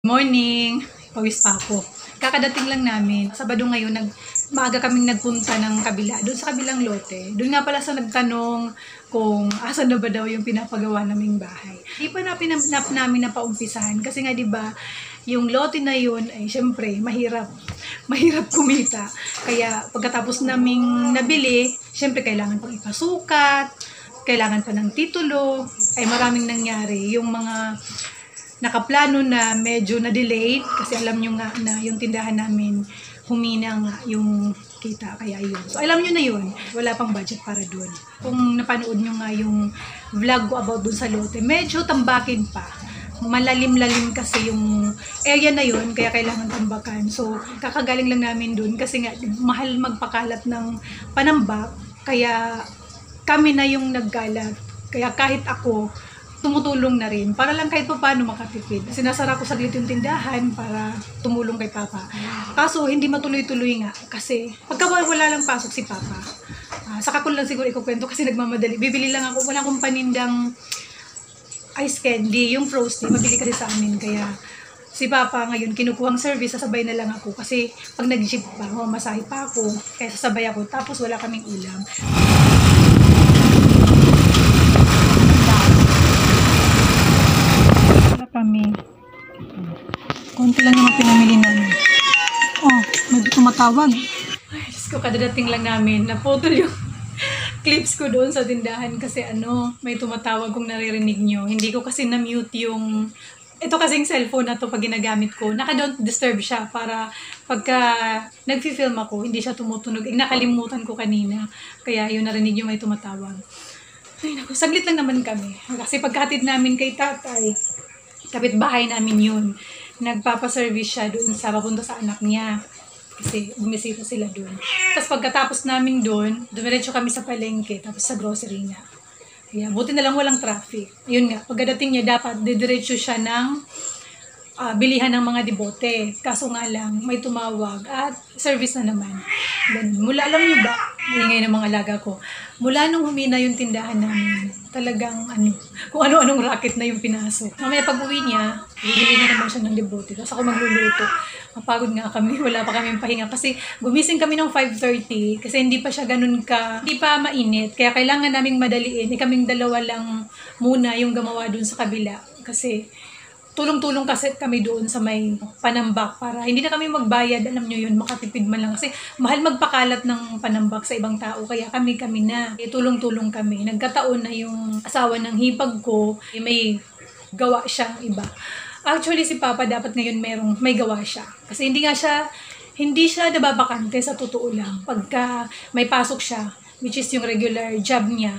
Morning! Pawis pa ako. Kakadating lang namin. Sabado ngayon, maaga kaming nagpunta ng kabila. Doon sa kabilang lote. Doon nga pala sa nagtanong kung asan na ba daw yung pinapagawa naming bahay. Di pa namin napaumpisahan. Kasi nga diba, yung lote na yun ay syempre mahirap kumita. Kaya pagkatapos naming nabili, syempre kailangan pang ipasukat, kailangan pa ng titulo, ay maraming nangyari. Yung mga nakaplano na medyo na-delay kasi alam nyo nga na yung tindahan namin humina nga yung kita, kaya yun. So alam nyo na yun, wala pang budget para dun. Kung napanood nyo nga yung vlog ko about dun sa lote, medyo tambakin pa. Malalim-lalim kasi yung area na yun, kaya kailangan tambakan. So kakagaling lang namin dun kasi nga mahal magpakalat ng panambak, kaya kami na yung naggalat. Kaya kahit ako, tumutulong na rin para lang kahit pa paano makatipid. Sinasara ko saglit yung tindahan para tumulong kay Papa. Kaso hindi matuloy-tuloy nga kasi pagka wala lang pasok si Papa. Saka ko lang siguro ikukwento kasi nagmamadali. Bibili lang ako, wala akong panindang ice candy, yung frosty, mabili kasi sa amin. Kaya si Papa ngayon kinukuhang service, sasabay na lang ako kasi pag nag-jeep pa, mamasahe pa ako, kaya sasabay ako tapos wala kaming ulam. Kami. Konti lang naman pinamili namin. Oh, may tumatawag. Ay, Diyos ko, kadadating lang namin. Naputol yung clips ko doon sa tindahan kasi may tumatawag kung naririnig nyo. Hindi ko kasi na-mute yung... Ito kasing cellphone na to pag ginagamit ko. Naka-don't disturb siya para pagka nag-film ako, hindi siya tumutunog. Nakalimutan ko kanina. Kaya yun narinig nyo may tumatawag. Ay, naku, saglit lang naman kami. Kasi pagkatid namin kay tatay, kapitbahay namin yun. Nagpapaservice siya doon sa papunta sa anak niya. Kasi bumisita sila doon. Tapos pagkatapos namin doon, dumiretso kami sa palengke, tapos sa grocery niya. Kaya buti na lang walang traffic. Yun nga, pagdating niya dapat didiretso siya ng bilihan ng mga debote. Kaso nga lang, may tumawag at service na naman. Ganun. Mula, alam niyo ba, ingay ng mga alaga ko, mula nung humina yung tindahan namin, talagang kung ano-anong racket na yung pinasok. Mamaya pag uwi niya, bibili na naman siya ng debote. Tapos ako magluluto. Mapagod nga kami, wala pa kaming pahinga. Kasi gumising kami ng 5:30 kasi hindi pa siya ganun hindi pa mainit. Kaya kailangan naming madaliin. Kaming dalawa lang muna yung gumawa dun sa kabila. Kasi tulong-tulong kasi kami doon sa may panambak para hindi na kami magbayad, alam nyo yun, makatipid man lang. Kasi mahal magpakalat ng panambak sa ibang tao, kaya kami na. Tulong-tulong kami. Nagkataon na yung asawa ng hipag ko, may gawa siyang iba. Actually, si Papa dapat ngayon may gawa siya. Kasi hindi siya nababakante sa totoo lang. Pagka may pasok siya, which is yung regular job niya,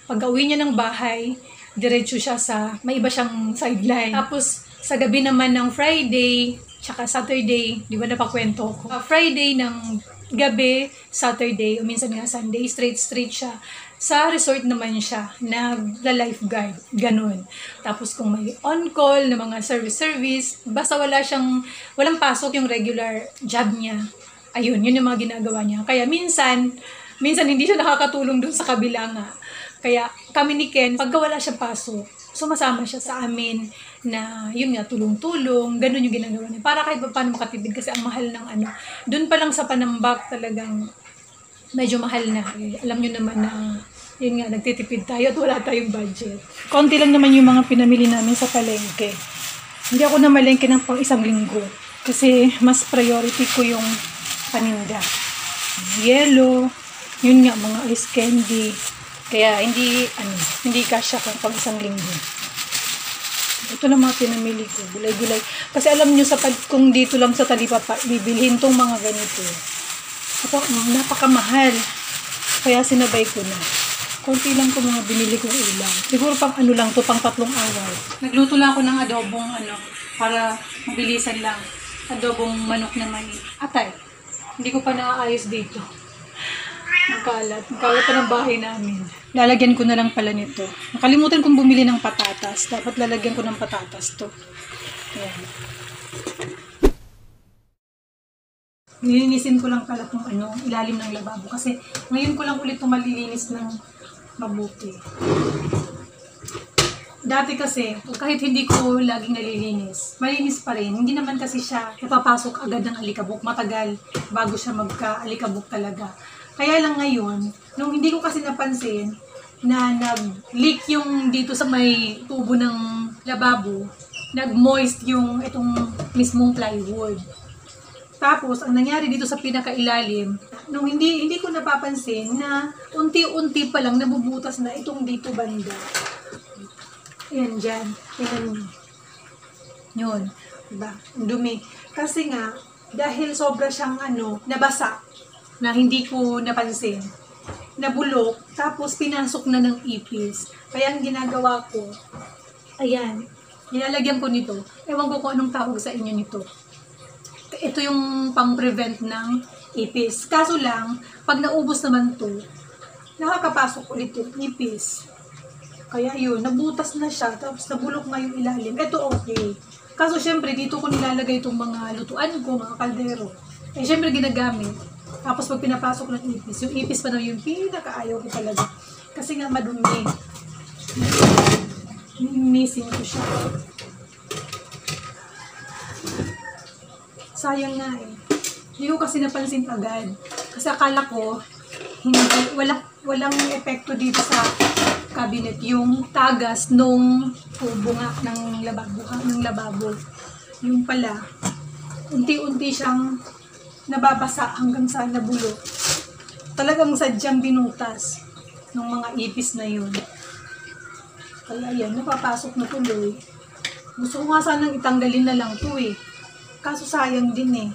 pagka uwi niya ng bahay, diretso siya may iba siyang sideline. Tapos, sa gabi naman ng Friday, tsaka Saturday, di ba napakwento ko? Friday ng gabi, Saturday, o minsan nga Sunday, straight siya. Sa resort naman siya, nagla-lifeguard, ganun. Tapos kung may on-call na mga service, basta walang pasok yung regular job niya. Ayun, yun yung mga ginagawa niya. Kaya minsan hindi siya nakakatulong dun sa kabila nga. Kaya kami ni Ken, pagka wala siyang pasok, sumasama siya sa amin na yun nga, tulong-tulong, ganun yung ginagawa niya. Para kahit paano makatipid kasi ang mahal ng Doon pa lang sa panambak talagang medyo mahal na. Alam nyo naman na yun nga, nagtitipid tayo at wala tayong budget. Konti lang naman yung mga pinamili namin sa palengke. Hindi ako namalengke ng pang isang linggo kasi mas priority ko yung paninda. Yellow, yun nga, mga ice candy. Kaya hindi kasya pang isang linggo. Ito na mga pinamili ko, gulay-gulay. Kasi alam nyo, kung dito lang sa Talipapa, bibilhin tong mga ganito. Napakamahal. Kaya sinabay ko na. Konti lang ko mga binili kong ulam. Siguro pang lang to, pang 3 araw. Nagluto lang ako ng adobong para mabilisan lang. Adobong manok na mani. Atay, hindi ko pa naaayos dito. Ang kalat pa ng bahay namin. Lalagyan ko na lang pala nito. Nakalimutan kong bumili ng patatas. Dapat lalagyan ko ng patatas to. Ayan. Nilinisin ko lang pala kung ilalim ng lababo. Kasi ngayon ko lang ulit malilinis ng mabuti. Dati kasi, kahit hindi ko laging nalilinis, malinis pa rin. Hindi naman kasi siya napapasok agad ng alikabok. Matagal bago siya magka-alikabok talaga. Kaya lang ngayon, nung hindi ko kasi napansin na nag-leak yung dito sa may tubo ng lababo, nag-moist yung itong mismong plywood. Tapos, ang nangyari dito sa pinakailalim, nung hindi ko napapansin na unti-unti pa lang nabubutas na itong dito banda. Ayan dyan. Ayan. Yun. Diba? Ang dumi. Kasi nga, dahil sobra siyang nabasa, na hindi ko napansin, nabulok, tapos pinasok na ng ipis. Kaya ang ginagawa ko, ayan, nilalagyan ko nito. Ewan ko kung anong tawag sa inyo nito. Ito yung pang-prevent ng ipis. Kaso lang, pag naubos naman to, nakakapasok ulit yung ipis. Kaya yun, nabutas na siya, tapos nabulok nga yung ilalim. Ito okay. Kaso syempre, dito ko nilalagay itong mga lutuan ko, mga kaldero. Eh syempre ginagamit. Tapos pag pinapasok ng ipis, yung ipis pa na yung pinakaayaw ko talaga. Kasi nga madumi. Missing ko siya. Sayang nga eh. Hindi ko kasi napansin agad. Kasi akala ko, walang epekto dito sa cabinet yung tagas nung tubo nga ng lababo. Yung pala, unti-unti siyang nababasa hanggang sa nabulok. Talagang sadyang binutas ng mga ipis na yun. Kaya yan, napapasok na tuloy. Gusto ko nga sanang itanggalin na lang to eh. Kaso sayang din eh.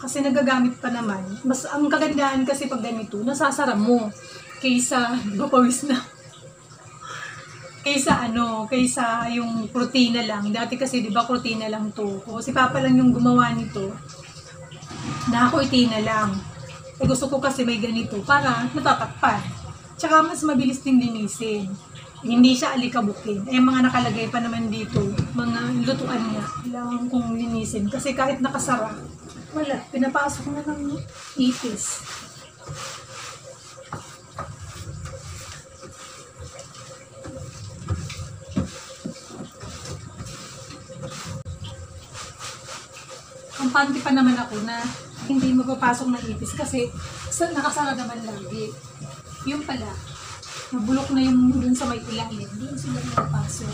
Kasi nagagamit pa naman. Mas ang kagandahan kasi pag ganito, nasasara mo. Kaysa mapawis na. Kaysa yung protina lang. Dati kasi, di ba, protina lang to. O si Papa lang yung gumawa nito. Nakakurtina lang. Eh gusto ko kasi may ganito para natatakpan. Tsaka mas mabilis din linisin. Hindi siya alikabukin. Eh mga nakalagay pa naman dito, mga lutuan niya. Kailangan kong linisin. Kasi kahit nakasara, wala. Pinapasok na ng ipis. Kampante pa naman ako na hindi mapapasok ng ipis kasi nakasara naman lagi. Yung pala, nabulok na yung dun sa may ilalim. Doon sila mapapasok.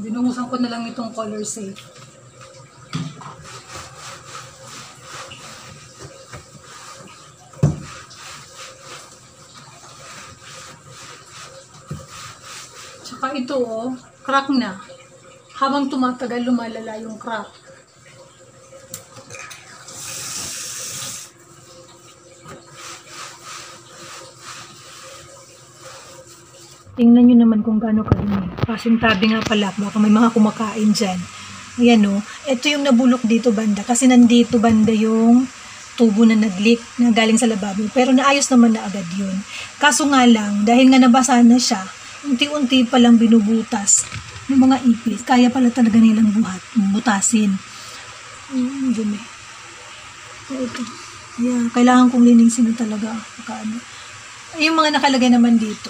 Binungusan ko na lang itong color safe. Tsaka ito crack na. Habang tumatagal, lumalala yung crack. Tingnan nyo naman kung gaano kadumi. Pasintabi nga pala, baka may mga kumakain dyan. Ayan ito yung nabulok dito banda. Kasi nandito banda yung tubo na nag-leak na galing sa lababo. Pero naayos naman na agad yun. Kaso nga lang, dahil nga nabasa na siya, unti-unti palang binubutas ng mga ipis. Kaya pala talaga nilang butasin. Dumi. Ito. Yeah, kailangan kong linisin na talaga. Yung mga nakalagay naman dito,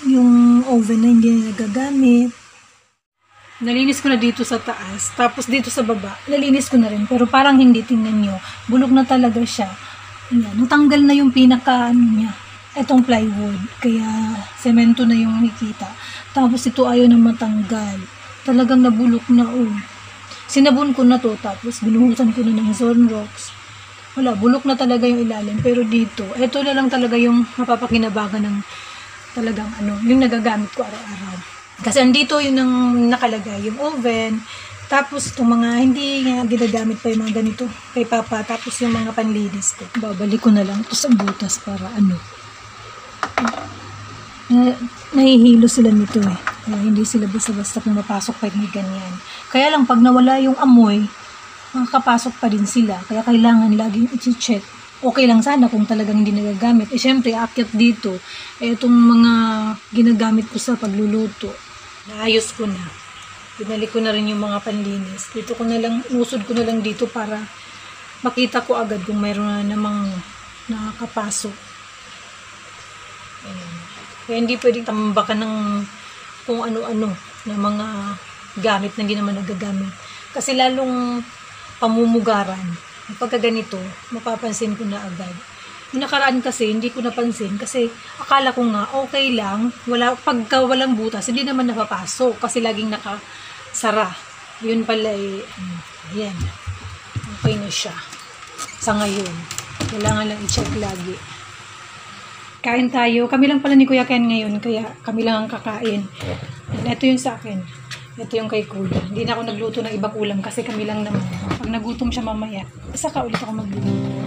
yung oven na hindi na nagagamit. Nalinis ko na dito sa taas, tapos dito sa baba, nalinis ko na rin. Pero parang hindi, tingnan nyo. Bulok na talaga siya. Yan, natanggal na yung niya. Etong plywood. Kaya semento na yung nakikita. Tapos ito ayaw na matanggal. Talagang nabulok na Sinabon ko na to, tapos binuhusan ko na ng Zonrox. Wala, bulok na talaga yung ilalim. Pero dito, ito na lang talaga yung mapapakinabangan ng talagang yung nagagamit ko araw-araw. Kasi andito yun ang nakalagay, yung oven. Tapos itong mga hindi nga ginagamit pa yung mga ganito kay Papa. Tapos yung mga panlinis ko. Babalik ko na lang ito sa butas para nahihilo sila nito eh. Hindi sila basta-basta pumapasok kahit may ganyan. Kaya lang pag nawala yung amoy, makakapasok pa din sila. Kaya kailangan laging i-check okay lang sana kung talagang hindi nagagamit. Eh, syempre, aakyat dito. Eh, itong mga ginagamit ko sa pagluluto, naayos ko na. Binalik ko na rin yung mga panlinis. Dito ko na lang, usod ko na lang dito para makita ko agad kung mayroon na namang nakakapasok. Ayan. Kaya hindi pwedeng tambakan ng kung ano-ano na mga gamit na hindi naman nagagamit. Kasi lalong pamumugaran. Pagka ganito, mapapansin ko na agad. Yung nakaraan kasi, hindi ko napansin kasi akala ko nga okay lang, pagka walang butas, hindi naman napapasok kasi laging nakasara. Yun pala ayan. Okay na siya. Sa ngayon. Kailangan lang i-check lagi. Kain tayo. Kami lang pala ni Kuya Ken ngayon, kaya kami lang ang kakain. Ito yung sa akin. Ito yung kay Kuya. Hindi na ako nagluto ng ibang ulam kasi kami lang naman. Pag nagutom siya mamaya, saka ulit ako magluto.